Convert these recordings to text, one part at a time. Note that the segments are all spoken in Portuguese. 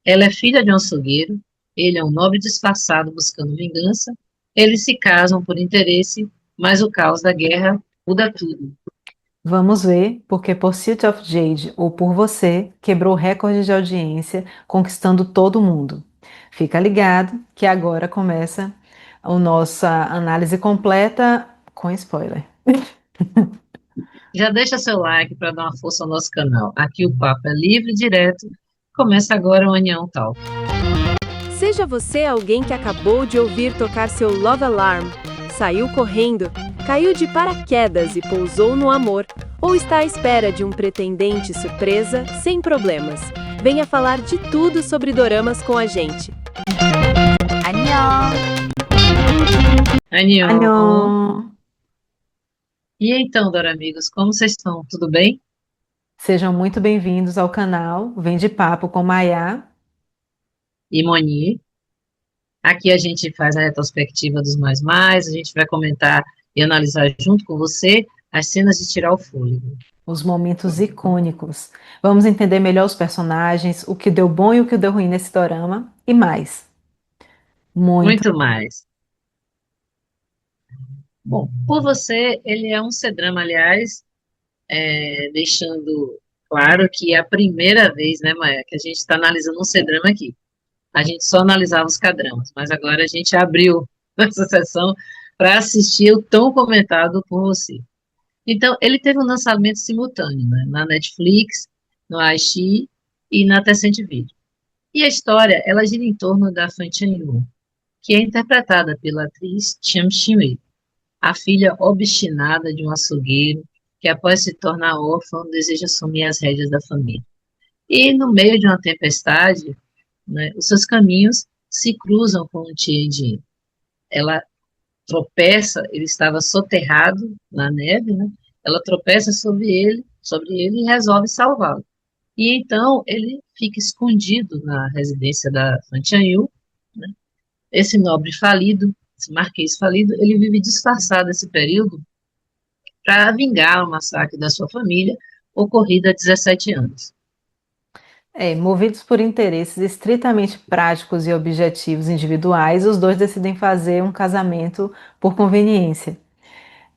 Ela é filha de um açougueiro, ele é um nobre disfarçado buscando vingança. Eles se casam por interesse, mas o caos da guerra muda tudo. Vamos ver, porque Pursuit of Jade ou Por Você quebrou o recorde de audiência, conquistando todo mundo. Fica ligado que agora começa a nossa análise completa com spoiler. Já deixa seu like para dar uma força ao nosso canal. Aqui o papo é livre e direto. Começa agora o Anião Tal. Seja você alguém que acabou de ouvir tocar seu Love Alarm, saiu correndo, caiu de paraquedas e pousou no amor, ou está à espera de um pretendente surpresa, sem problemas. Venha falar de tudo sobre doramas com a gente. 안녕. Anião. Anhão! E então, Dora amigos, como vocês estão? Tudo bem? Sejam muito bem-vindos ao canal Vem de Papo com Maiá. E Moni? Aqui a gente faz a retrospectiva dos mais, a gente vai comentar e analisar junto com você as cenas de tirar o fôlego. Os momentos icônicos. Vamos entender melhor os personagens, o que deu bom e o que deu ruim nesse dorama e mais. Muito. Muito mais. Bom, por você, ele é um C-drama, aliás, deixando claro que é a primeira vez, né, Maia, que a gente está analisando um C-drama aqui. A gente só analisava os K-dramas, mas agora a gente abriu essa sessão para assistir o tão comentado por você. Então, ele teve um lançamento simultâneo, né, na Netflix, no iQIYI e na Tencent Video. E a história, ela gira em torno da Fan Chan-yu, que é interpretada pela atriz Cham Shin-wei, a filha obstinada de um açougueiro que, após se tornar órfã, deseja assumir as rédeas da família. E, no meio de uma tempestade, né, os seus caminhos se cruzam com o Tianjin. Ela tropeça, ele estava soterrado na neve, né? Ela tropeça sobre ele e resolve salvá-lo. E então ele fica escondido na residência da Fan Chanyu, né? Esse nobre falido, esse marquês falido, ele vive disfarçado esse período para vingar o massacre da sua família, ocorrido há 17 anos. Movidos por interesses estritamente práticos e objetivos individuais, os dois decidem fazer um casamento por conveniência.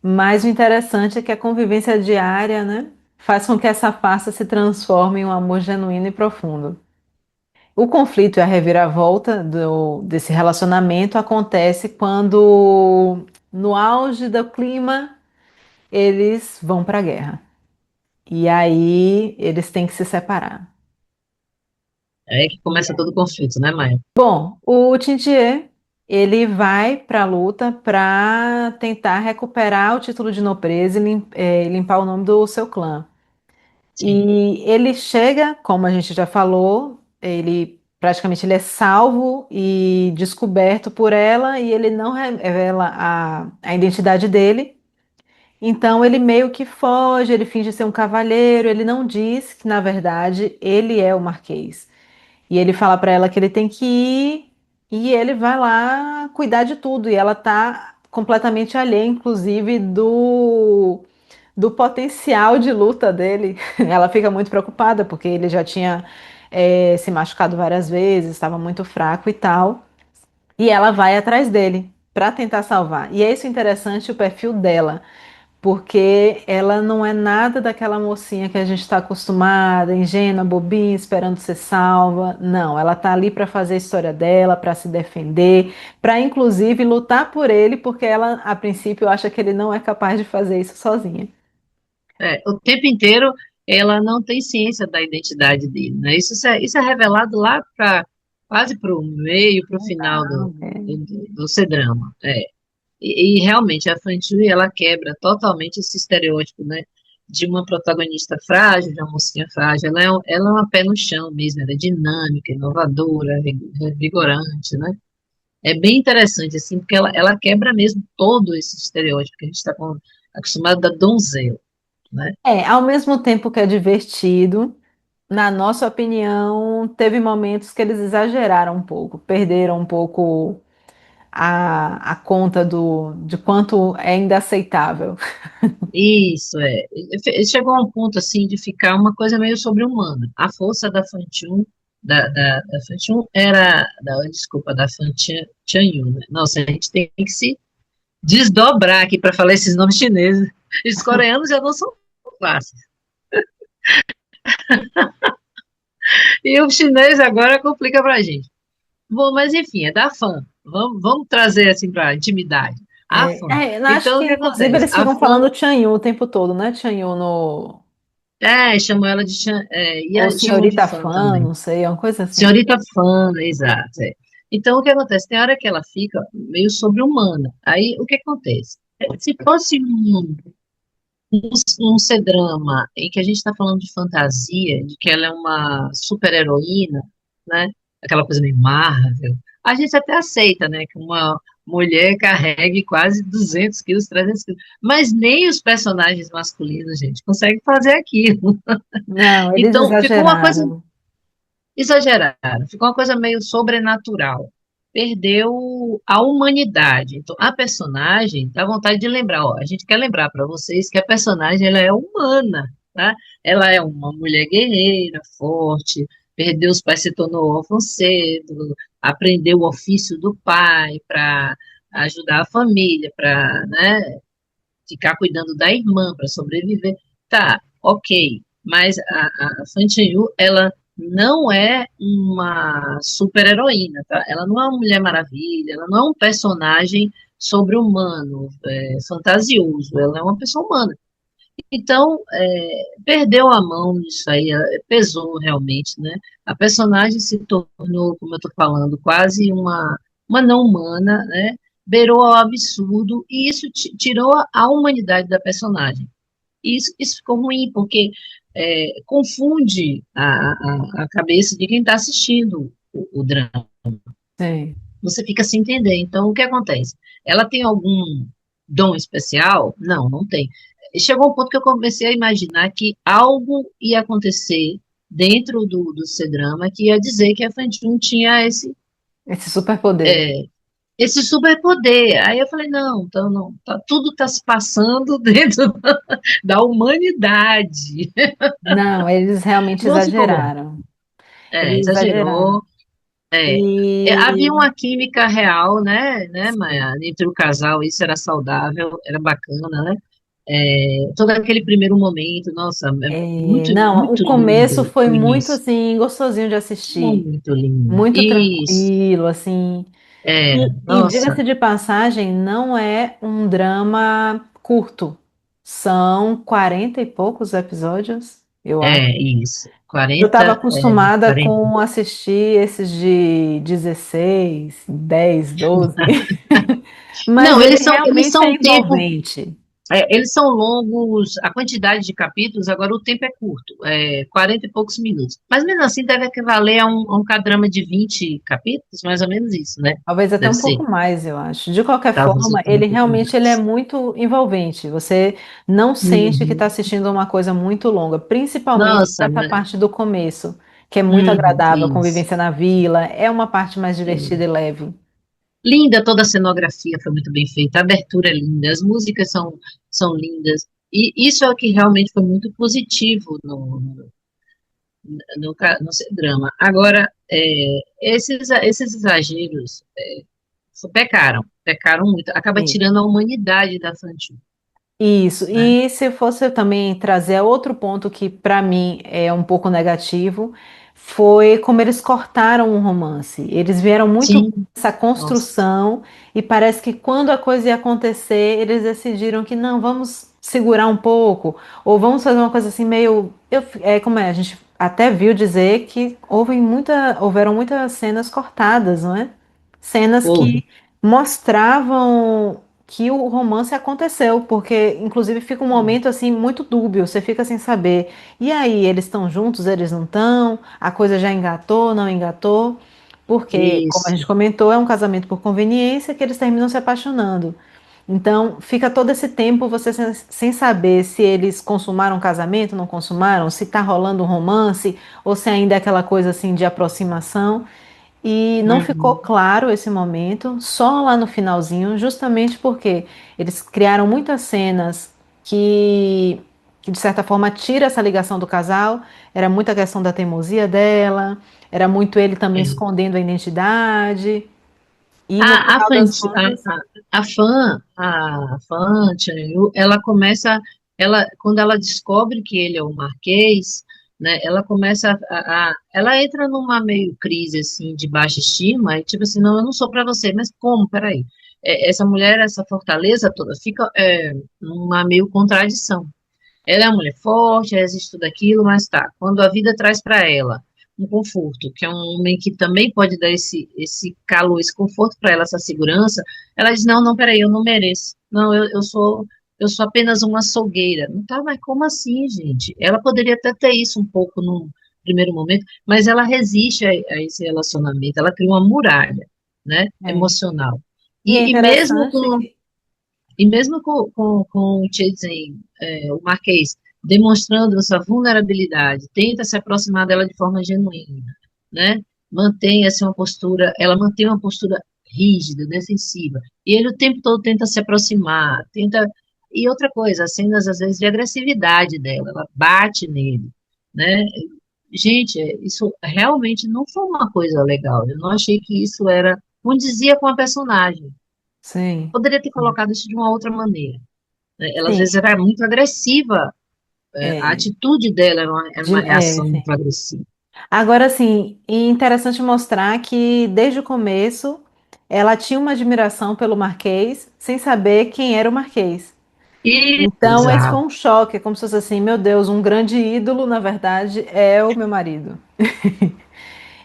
Mas o interessante é que a convivência diária, né, faz com que essa farsa se transforme em um amor genuíno e profundo. O conflito e a reviravolta desse relacionamento acontece quando, no auge do clima, eles vão para a guerra. E aí eles têm que se separar. É aí que começa todo o conflito, né, Maia? Bom, o Tintier, ele vai para a luta para tentar recuperar o título de nobreza e limpar o nome do seu clã. Sim. E ele chega, como a gente já falou, ele praticamente ele é salvo e descoberto por ela e ele não revela a identidade dele. Então ele meio que foge, ele finge ser um cavalheiro, ele não diz que na verdade ele é o Marquês. E ele fala para ela que ele tem que ir e ele vai lá cuidar de tudo. E ela tá completamente alheia, inclusive, do potencial de luta dele. Ela fica muito preocupada porque ele já tinha se machucado várias vezes, estava muito fraco e tal. E ela vai atrás dele para tentar salvar. E é isso interessante, o perfil dela porque ela não é nada daquela mocinha que a gente está acostumada, ingênua, bobinha, esperando ser salva. Não, ela tá ali para fazer a história dela, para se defender, para inclusive lutar por ele, porque ela, a princípio, acha que ele não é capaz de fazer isso sozinha. O tempo inteiro ela não tem ciência da identidade dele, né? Isso é revelado lá para quase para o meio, para o final Ah, do C-drama. E realmente a Fantine, ela quebra totalmente esse estereótipo, né? De uma protagonista frágil, de uma mocinha frágil. Ela é uma pé no chão mesmo, ela é dinâmica, inovadora, revigorante, né? É bem interessante, assim, porque ela quebra mesmo todo esse estereótipo que a gente está acostumado da donzela, né? Ao mesmo tempo que é divertido, na nossa opinião, teve momentos que eles exageraram um pouco, perderam um pouco a conta de quanto é ainda aceitável. Isso, Chegou a um ponto, assim, de ficar uma coisa meio sobre-humana. A força da Fantine, da Fanchun era, desculpa, da Fan Chanyu, né? Nossa, a gente tem que se desdobrar aqui para falar esses nomes chineses. Os coreanos já não são fáceis. E o chinês agora complica pra gente. Bom, mas enfim, é da Fan. Vamos trazer assim para intimidade. A Fan. Eu acho Então, que, o que inclusive, acontece? eles A ficam Fan, falando Chanyu o tempo todo, né? Chanyu no... chamou ela de Ou chamam de Senhorita Fan Fã, também. não sei, é uma coisa assim. Senhorita Fan, exato. Então, o que acontece? Tem hora que ela fica meio sobre-humana. Aí, o que acontece? Se fosse um C-drama em que a gente está falando de fantasia, de que ela é uma super-heroína, né? Aquela coisa meio Marvel, a gente até aceita, né? Que uma mulher carregue quase 200 quilos, 300 quilos. Mas nem os personagens masculinos, gente, conseguem fazer aquilo. Não, eles Então, ficou uma coisa exageraram. exageraram, ficou uma coisa meio sobrenatural. Perdeu a humanidade. Então, a personagem, dá vontade de lembrar, ó, a gente quer lembrar para vocês que a personagem ela é humana, tá? Ela é uma mulher guerreira, forte, perdeu os pais, se tornou órfã cedo, aprendeu o ofício do pai para ajudar a família, para, né, ficar cuidando da irmã, para sobreviver. Tá, ok, mas a Fan Yu, ela não é uma super-heroína, tá? Ela não é uma Mulher Maravilha, ela não é um personagem sobre-humano, fantasioso, ela é uma pessoa humana. Então, perdeu a mão nisso aí, pesou realmente, né? A personagem se tornou, como eu estou falando, quase uma não humana, né? Beirou ao absurdo, e isso tirou a humanidade da personagem. E isso ficou ruim, porque confunde a cabeça de quem está assistindo o drama. Sim. Você fica sem entender. Então, o que acontece? Ela tem algum dom especial? Não, não tem. Chegou um ponto que eu comecei a imaginar que algo ia acontecer dentro do C-drama que ia dizer que a Fantine tinha Esse superpoder. é, esse superpoder. Aí eu falei, não, então não, tudo está se passando dentro da humanidade. Não, eles realmente Não ficou bom. exageraram. Eles exageraram. Exagerou. É, havia E uma química real, né, Maia, entre o casal, isso era saudável, era bacana, né? Todo aquele primeiro momento, nossa, é muito, não, o muito começo lindo foi o muito início, assim, gostosinho de assistir. muito lindo. Muito Isso, tranquilo, assim. E nossa, diga-se de passagem, não é um drama curto. São 40 e poucos episódios, eu acho. isso, Eu estava 40, acostumada 40. com assistir esses de 16, 10, 12. Mas Não, ele eles realmente são é um tempo. envolvente. Eles são longos, a quantidade de capítulos, agora o tempo é curto, 40 e poucos minutos. Mas mesmo assim deve equivaler a um cadrama de 20 capítulos, mais ou menos isso, né? Talvez até Deve um ser. pouco mais, eu acho. De qualquer Talvez forma, até um ele pouco realmente ele é mais. muito envolvente. Você não sente que está Uhum. assistindo uma coisa muito longa, principalmente Nossa, essa né? parte do começo, que é muito agradável, a Isso. convivência na vila, é uma parte mais É. divertida e leve. Linda, toda a cenografia foi muito bem feita, a abertura é linda, as músicas são lindas. E isso é o que realmente foi muito positivo no drama. Agora, esses exageros pecaram muito, acaba Sim. tirando a humanidade da Sancho, Isso. né? E se fosse também trazer outro ponto que para mim é um pouco negativo, foi como eles cortaram o romance. Eles vieram muito com Sim, essa nossa, construção e parece que quando a coisa ia acontecer, eles decidiram que não, vamos segurar um pouco ou vamos fazer uma coisa assim meio, como é, a gente até viu dizer que houveram muitas cenas cortadas, não é? Cenas houve. que mostravam que o romance aconteceu, porque inclusive fica um momento assim muito dúbio, você fica sem saber. E aí, eles estão juntos, eles não estão? A coisa já engatou, não engatou? Porque, como a Isso. gente comentou, é um casamento por conveniência que eles terminam se apaixonando. Então, fica todo esse tempo você sem saber se eles consumaram um casamento, não consumaram, se tá rolando um romance, ou se ainda é aquela coisa assim de aproximação. E não ficou Uhum. claro esse momento, só lá no finalzinho, justamente porque eles criaram muitas cenas que que de certa forma tira essa ligação do casal. Era muita questão da teimosia dela, era muito ele também É. escondendo a identidade. E no A, a, final Fan, das contas, a fã Chan Yu, ela começa, quando ela descobre que ele é o Marquês, né, ela começa ela entra numa meio crise, assim, de baixa estima, e tipo assim, não, eu não sou para você, mas como, peraí, essa mulher, essa fortaleza toda, fica numa meio contradição. Ela é uma mulher forte, resiste tudo aquilo, mas tá. Quando a vida traz para ela um conforto, que é um homem que também pode dar esse calor, esse conforto para ela, essa segurança, ela diz, não, não, peraí, eu não mereço. Não, eu sou apenas uma açougueira. Não tá, mas como assim, gente? Ela poderia até ter isso um pouco num primeiro momento, mas ela resiste a esse relacionamento, ela cria uma muralha, né, é. emocional. E é E mesmo interessante com que e mesmo com o Chasing, o Marquês, demonstrando essa vulnerabilidade, tenta se aproximar dela de forma genuína, né? Mantém assim, ela mantém uma postura rígida, defensiva. E ele o tempo todo tenta se aproximar, tenta. E outra coisa, as cenas às vezes de agressividade dela, ela bate nele, né? Gente, isso realmente não foi uma coisa legal. Eu não achei que isso era condizia com a personagem. sim, Poderia ter colocado isso de uma outra maneira, né? Ela às sim, vezes era muito agressiva, a é, atitude dela era uma reação sim. muito agressiva. Agora, sim, e interessante mostrar que desde o começo ela tinha uma admiração pelo Marquês, sem saber quem era o Marquês. Então, esse foi Exato. um choque, é como se fosse assim, meu Deus, um grande ídolo, na verdade, é o meu marido.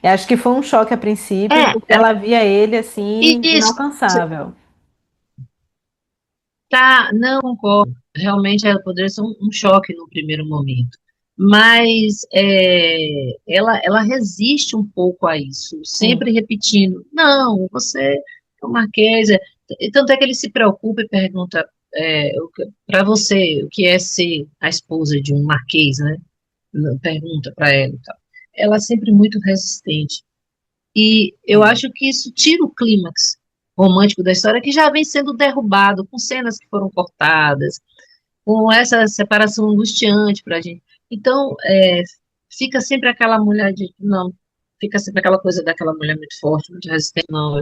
Eu acho que foi um choque a princípio, porque Ela, ela via ele assim, isso, inalcançável. tá, não concordo. Realmente ela poderia ser um choque no primeiro momento. Mas ela resiste um pouco a isso, Sim. sempre repetindo, não, você é o Marquês. Tanto é que ele se preocupa e pergunta para você o que é ser a esposa de um Marquês, né? Pergunta para ela e tal. Ela é sempre muito resistente. E eu É. acho que isso tira o clímax romântico da história, que já vem sendo derrubado, com cenas que foram cortadas, com essa separação angustiante para a gente. Então, fica sempre aquela mulher de. Não, fica sempre aquela coisa daquela mulher muito forte, muito resistente, não,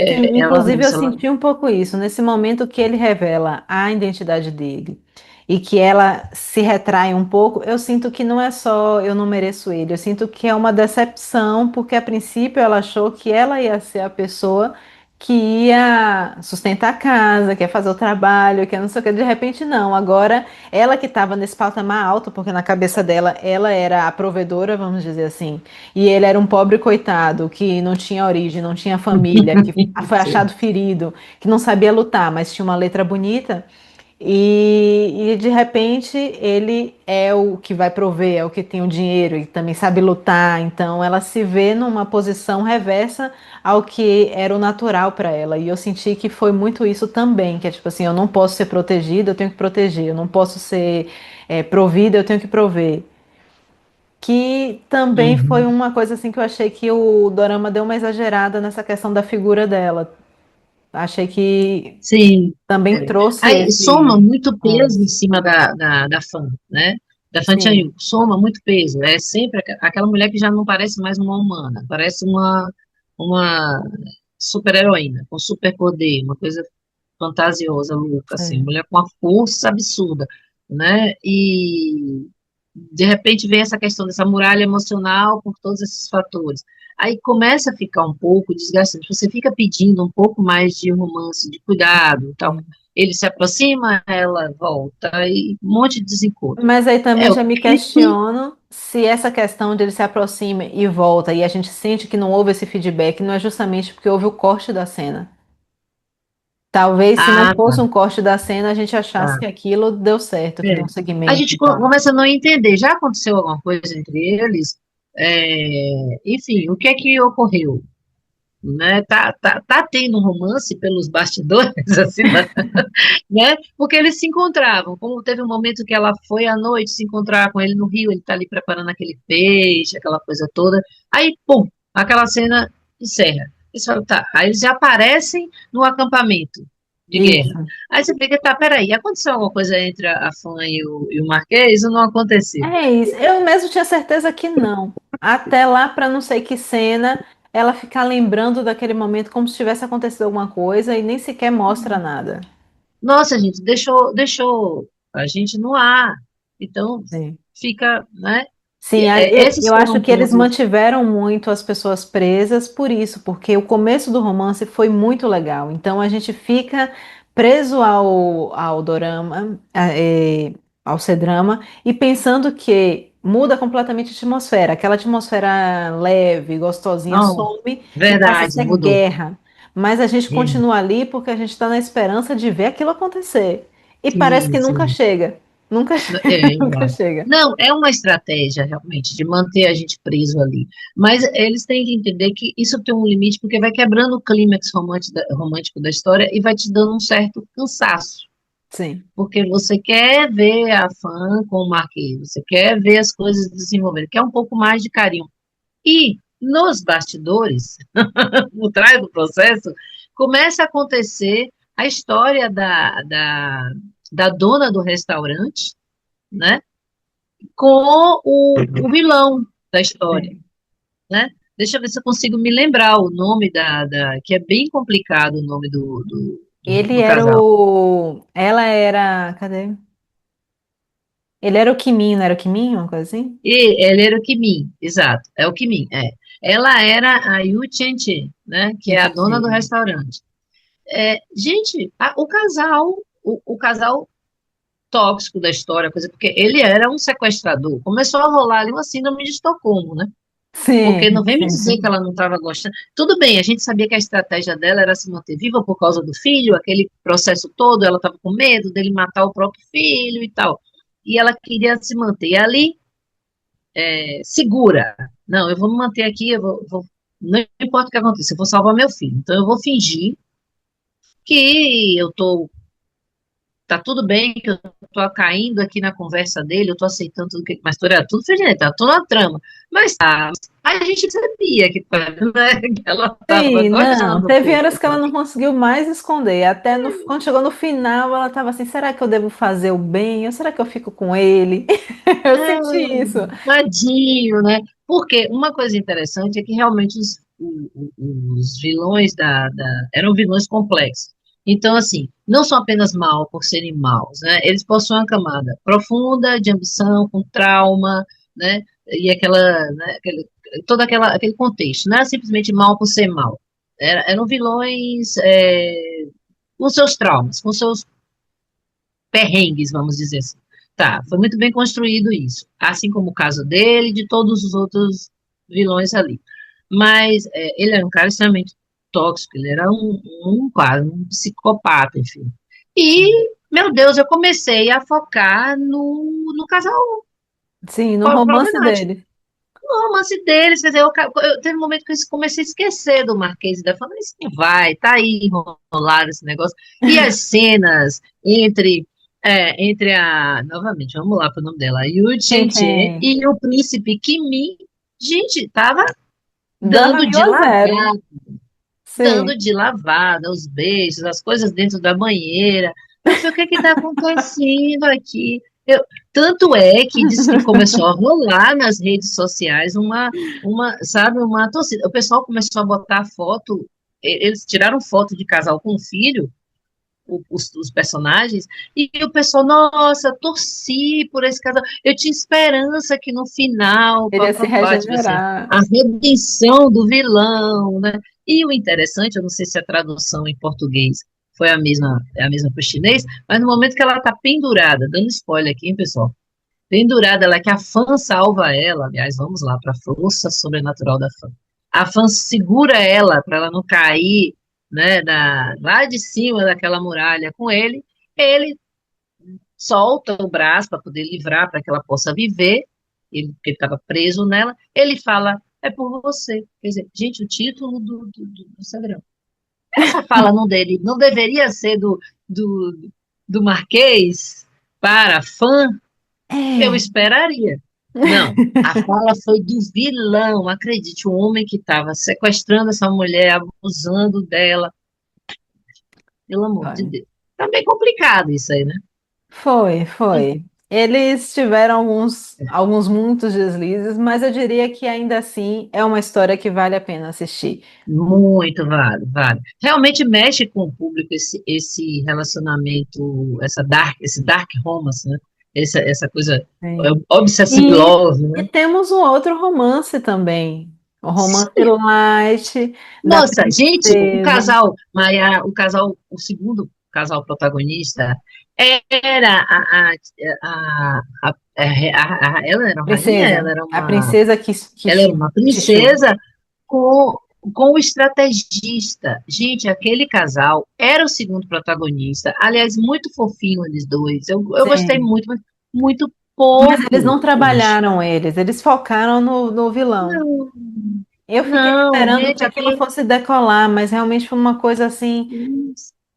Sim, ela inclusive eu vence, ela. senti um pouco isso, nesse momento que ele revela a identidade dele e que ela se retrai um pouco, eu sinto que não é só eu não mereço ele, eu sinto que é uma decepção, porque a princípio ela achou que ela ia ser a pessoa que ia sustentar a casa, que ia fazer o trabalho, que ia não sei o que, de repente não, agora ela que estava nesse patamar alto, porque na cabeça dela ela era a provedora, vamos dizer assim, e ele era um pobre coitado que não tinha origem, não tinha família, que foi achado ferido, que não sabia lutar, mas tinha uma letra bonita. E de repente ele é o que vai prover, é o que tem o dinheiro e também sabe lutar. Então ela se vê numa posição reversa ao que era o natural para ela. E eu senti que foi muito isso também, que é tipo assim, eu não posso ser protegida, eu tenho que proteger. Eu não posso ser provida, eu tenho que prover. Que também foi Uhum. uma coisa assim que eu achei que o Dorama deu uma exagerada nessa questão da figura dela. Achei que Sim. também É. trouxe Aí esse. soma muito peso em ônus. cima da fã, né? Da fã Sim, Chanyu. Soma muito peso. É sempre aquela mulher que já não parece mais uma humana, parece uma super-heroína, com superpoder, uma coisa fantasiosa, louca, assim, sim. mulher com uma força absurda, né? E de repente vem essa questão dessa muralha emocional por todos esses fatores. Aí começa a ficar um pouco desgastante. Você fica pedindo um pouco mais de romance, de cuidado, tal. Sim. Ele se aproxima, ela volta, e um monte de desencontro. Mas aí É também o já me que questiono se essa questão de ele se aproxima e volta e a gente sente que não houve esse feedback, não é justamente porque houve o corte da cena. Talvez se não Ah, fosse tá, um corte da cena, a gente achasse tá. que aquilo deu certo, que deu É. um A segmento gente e tal. começa a não entender. Já aconteceu alguma coisa entre eles? Enfim, o que é que ocorreu? Né? Tá tendo um romance pelos bastidores, assim, né? Porque eles se encontravam. Como teve um momento que ela foi à noite se encontrar com ele no Rio, ele tá ali preparando aquele peixe, aquela coisa toda. Aí, pum, aquela cena encerra. Eles falam, tá. Aí eles já aparecem no acampamento, de guerra. Isso. Aí você fica, tá, peraí, aconteceu alguma coisa entre a fã e o Marquês ou não aconteceu? É isso. Eu mesmo tinha certeza que não. Até lá, para não sei que cena, ela ficar lembrando daquele momento como se tivesse acontecido alguma coisa e nem sequer mostra nada. Nossa, gente, deixou a gente no ar. Então, Sim. fica, né? Sim, Esses eu acho foram que eles pontos. mantiveram muito as pessoas presas por isso, porque o começo do romance foi muito legal. Então a gente fica preso ao dorama, ao C-drama, e pensando que muda completamente a atmosfera. Aquela atmosfera leve, gostosinha, Não, some e passa a verdade, ser mudou. guerra. Mas a gente É, continua ali porque a gente está na esperança de ver aquilo acontecer. E parece que nunca isso. chega. Nunca, nunca Exato. chega. Não, é uma estratégia realmente de manter a gente preso ali. Mas eles têm que entender que isso tem um limite, porque vai quebrando o clímax romântico da história e vai te dando um certo cansaço. Sim. Porque você quer ver a fã com o Marquês, você quer ver as coisas desenvolverem, quer um pouco mais de carinho. E nos bastidores, no trás do processo, começa a acontecer a história da dona do restaurante, né? Com o vilão da história, Sim. né? Deixa eu ver se eu consigo me lembrar o nome que é bem complicado o nome Ele do era casal. o. Ela era. Cadê? Ele era o Kimin, não era o Kimin, uma coisa assim? E ele era o Kimin, exato, é o Kimin, é. Ela era a Yu Chen, né? Que é a dona do Entendi. restaurante. Gente, o casal tóxico da história, coisa, porque ele era um sequestrador. Começou a rolar ali uma síndrome de Estocolmo, né? Porque não Sim, vem me sim, dizer que sim. ela não estava gostando. Tudo bem, a gente sabia que a estratégia dela era se manter viva por causa do filho, aquele processo todo, ela estava com medo dele matar o próprio filho e tal. E ela queria se manter ali, segura. Não, eu vou me manter aqui, não importa o que aconteça, eu vou salvar meu filho. Então eu vou fingir que tá tudo bem, que eu tô caindo aqui na conversa dele, eu tô aceitando tudo que, mas tudo foi tá tudo na trama. Mas tá, a gente sabia que, né, que ela tava Sim, não. gostando, Teve pô. horas que ela não conseguiu mais esconder. Até quando chegou no final, ela estava assim: será que eu devo fazer o bem? Ou será que eu fico com ele? Eu senti isso. Tadinho, né? Porque uma coisa interessante é que realmente os vilões eram vilões complexos. Então, assim, não são apenas mal por serem maus, né? Eles possuem uma camada profunda de ambição, com trauma, né? E aquele contexto. Não era simplesmente mal por ser mal. Eram vilões com seus traumas, com seus perrengues, vamos dizer assim. Tá, foi muito bem construído isso, assim como o caso dele e de todos os outros vilões ali. Mas ele era um cara extremamente tóxico, ele era quase um psicopata, enfim. Sim. E, meu Deus, eu comecei a focar no casal Sim, no romance problemático, dele. no romance deles, quer dizer, teve um momento que eu comecei a esquecer do Marquês e da Fama, isso não vai, tá aí enrolado esse negócio. E as cenas entre novamente, vamos lá pro nome dela, Yu Sim, Chen sim. e o príncipe Kimi, gente, tava Dava dando mil de a zero. lavada, Sim. os beijos, as coisas dentro da banheira. Eu falei, o que está acontecendo aqui? Tanto é que diz que começou a rolar nas redes sociais sabe, uma torcida. O pessoal começou a botar foto, eles tiraram foto de casal com filho, os personagens, e o pessoal, nossa, torci por esse casal. Eu tinha esperança que no final, Ele ia se papapá, tipo assim, regenerar. a redenção do vilão, né? E o interessante, eu não sei se a tradução em português foi a mesma para o chinês, mas no momento que ela está pendurada, dando spoiler aqui, hein, pessoal? Pendurada, ela que a fã salva ela, aliás, vamos lá para a força sobrenatural da fã. A fã segura ela para ela não cair, né, lá de cima daquela muralha com ele solta o braço para poder livrar, para que ela possa viver, porque ele estava preso nela, ele fala, é por você. Quer dizer, gente, o título do Cedrão. Essa fala não deveria ser do, do Marquês para fã, eu É. esperaria. Não, a fala foi do vilão, acredite, o homem que estava sequestrando essa mulher, abusando dela. pelo amor de Foi. Deus. Tá bem complicado isso aí, né? Foi, foi. Eles tiveram alguns muitos deslizes, mas eu diria que ainda assim é uma história que vale a pena assistir. Muito vale, vale. Realmente mexe com o público esse relacionamento, esse dark romance, né? Essa coisa Sim. obsessive E, love, e né? temos um outro romance também, o romance light da Nossa, gente, o princesa. casal, Maia, o segundo casal protagonista era ela era uma rainha, Princesa, a princesa que ela era uma Chuchu. princesa com, com o estrategista. Gente, aquele casal era o segundo protagonista. Aliás, muito fofinho eles dois. Eu gostei Sim. muito, mas muito Mas eles não pouco. Poxa. trabalharam eles focaram no vilão. Não, Eu fiquei não, esperando que gente, aquilo aquele. fosse decolar, mas realmente foi uma coisa assim,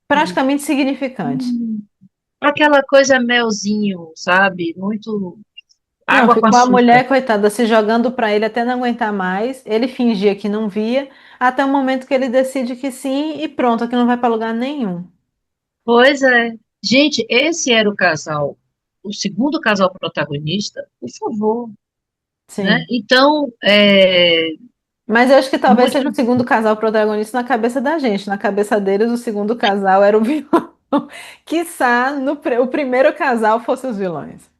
praticamente significante. Aquela coisa melzinho, sabe? Muito Não, água com ficou a açúcar. mulher, coitada, se jogando para ele até não aguentar mais. Ele fingia que não via, até o momento que ele decide que sim e pronto, que não vai para lugar nenhum. Pois é. Gente, esse era o casal, o segundo casal protagonista, por favor, né? Sim. Então, Mas eu acho que talvez muito seja o segundo casal protagonista na cabeça da gente. Na cabeça deles, o segundo casal era o vilão. Quiçá o primeiro casal fosse os vilões.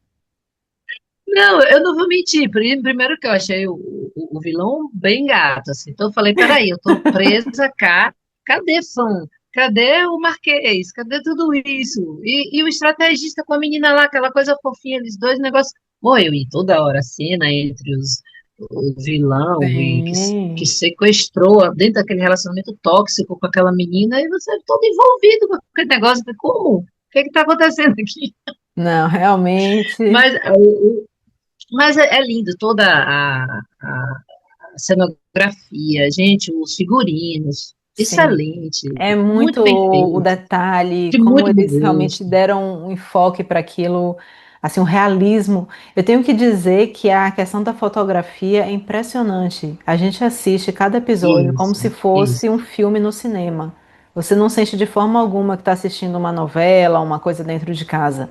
Não, eu não vou mentir. Primeiro que eu achei o vilão bem gato, assim. Então eu falei, peraí, eu tô presa cá. Cadê fã? Cadê o Marquês? Cadê tudo isso? E o estrategista com a menina lá, aquela coisa fofinha, eles dois negócios. Morreu, e toda hora a cena entre o vilão que Sim. sequestrou dentro daquele relacionamento tóxico com aquela menina, e você é todo envolvido com aquele negócio. Como? O que é que tá acontecendo aqui? Não, realmente. Mas é lindo toda a cenografia, gente, os figurinos, Sim. excelente, É muito muito bem o feito, detalhe, de como muito bom eles realmente gosto. deram um enfoque para aquilo, assim, um realismo. Eu tenho que dizer que a questão da fotografia é impressionante. A gente assiste cada episódio como Isso, se fosse isso. um filme no cinema. Você não sente de forma alguma que está assistindo uma novela, uma coisa dentro de casa.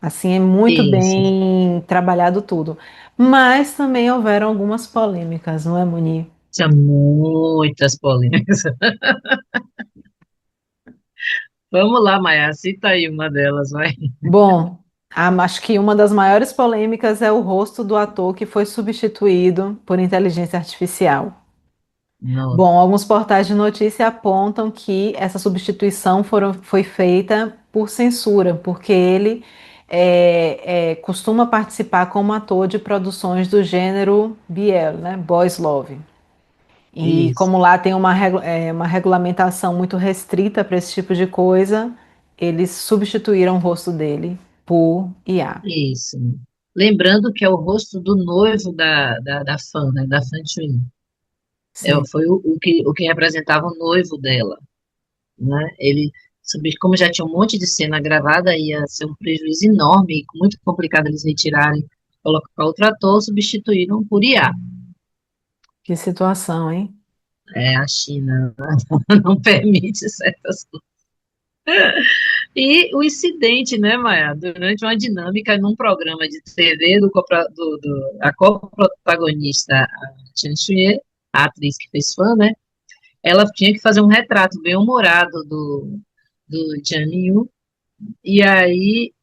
Assim, é muito Isso. bem trabalhado tudo. Mas também houveram algumas polêmicas, não é, Moni? Tinha muitas polêmicas. Vamos lá, Maia, cita aí uma delas, vai. Bom, acho que uma das maiores polêmicas é o rosto do ator que foi substituído por inteligência artificial. Nossa, Bom, alguns portais de notícia apontam que essa substituição foi feita por censura, porque ele costuma participar como ator de produções do gênero BL, né? Boys Love. E isso, como lá tem uma regulamentação muito restrita para esse tipo de coisa, eles substituíram o rosto dele por IA. isso. Lembrando que é o rosto do noivo da fã, né, da Fã Twin. Sim. Foi o que representava o noivo dela, né? Como já tinha um monte de cena gravada, ia ser um prejuízo enorme, e muito complicado eles retirarem, colocar outro ator, substituíram por IA. Que situação, hein? A China não permite certas coisas. E o incidente, né, Maia? Durante uma dinâmica num programa de TV a co-protagonista, a Chen Xue, a atriz que fez fã, né? Ela tinha que fazer um retrato bem humorado do Jian Yu. E aí,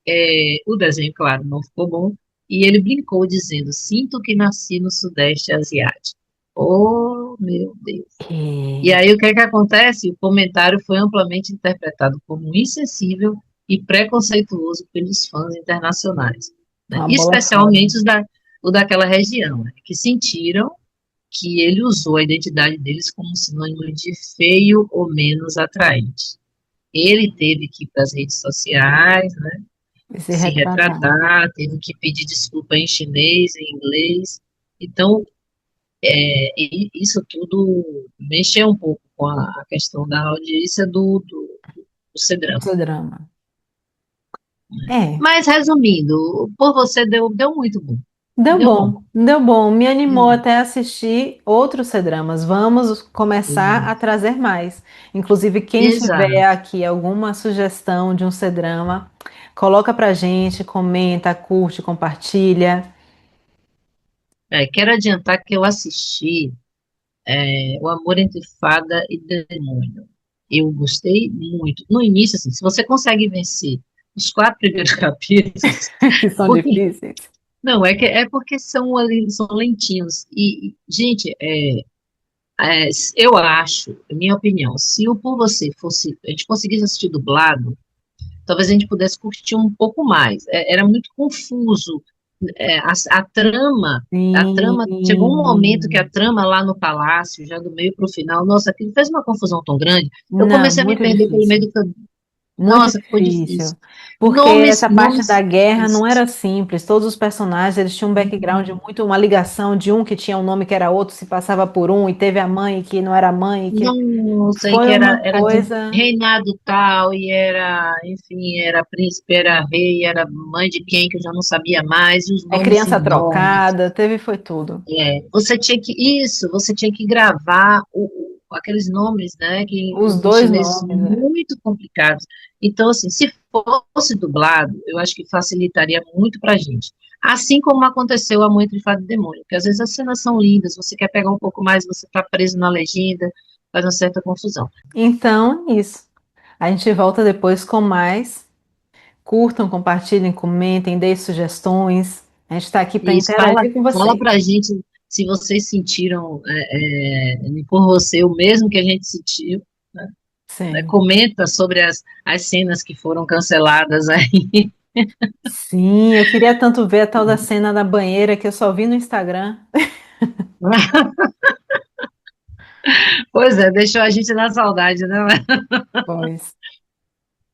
o desenho, claro, não ficou bom. E ele brincou dizendo: Sinto que nasci no Sudeste Asiático. Oh, meu Deus. E É aí, o que é que acontece? O comentário foi amplamente interpretado como insensível e preconceituoso pelos fãs internacionais, né? uma bola fora. Especialmente o daquela região, né? Que sentiram que ele usou a identidade deles como sinônimo de feio ou menos atraente. Ele teve que ir para as redes sociais, né, E se se retratar. retratar, teve que pedir desculpa em chinês, em inglês. Então, isso tudo mexeu um pouco com a questão da audiência do C-drama. Seu drama. É, Mas, resumindo, por você deu muito bom. Deu Deu bom. bom, deu bom. Me animou Hum, até assistir outros C-dramas. Vamos começar a hum. trazer mais. Inclusive, quem tiver Exato. aqui alguma sugestão de um C-drama, coloca pra gente, comenta, curte, compartilha. Quero adiantar que eu assisti O Amor entre Fada e Demônio. Eu gostei muito. No início, assim, se você consegue vencer os 4 primeiros capítulos, Que são porque difíceis. não é porque são ali, são lentinhos. Gente, eu acho, minha opinião, se o Por Você fosse, a gente conseguisse assistir dublado, talvez a gente pudesse curtir um pouco mais. Era muito confuso. A trama, chegou um momento que a Sim. trama lá no palácio, já do meio para o final, nossa, aquilo fez uma confusão tão grande. Eu Não, comecei a me muito perder pelo meio difícil. do caminho. Muito Nossa, ficou difícil, difícil. porque Nomes, essa parte da nomes guerra não era difíceis. simples. Todos os personagens eles tinham um background muito, uma ligação de um que tinha um nome que era outro, se passava por um, e teve a mãe que não era mãe, que Nossa, e que foi uma era de coisa. reinado tal, e era, enfim, era príncipe, era rei, era mãe de quem, que eu já não sabia mais, e os É nomes criança enormes. trocada, teve foi tudo. Você tinha que gravar aqueles nomes, né, que Os os dois chineses nomes, né? muito complicados. Então, assim, se fosse dublado, eu acho que facilitaria muito pra gente. Assim como aconteceu a Amor entre Fada e Demônio, que às vezes as cenas são lindas, você quer pegar um pouco mais, você tá preso na legenda, faz uma certa confusão. Então, é isso. A gente volta depois com mais. Curtam, compartilhem, comentem, deem sugestões. A gente está aqui para E interagir com fala vocês. pra gente se vocês sentiram por você o mesmo que a gente sentiu, né? Sim. Comenta sobre as cenas que foram canceladas aí. Sim, eu queria tanto ver a tal da cena da banheira que eu só vi no Instagram. Pois é, deixou a gente na saudade, né? Pois,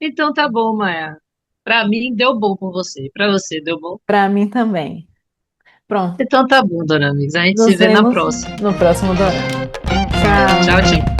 Então tá bom, Maia. Pra mim deu bom com você. Pra você deu bom? para mim também. Pronto, Então tá bom, dona Amigos. A gente se nos vê na vemos próxima. no próximo dorama. Tchau, Tchau. tchau.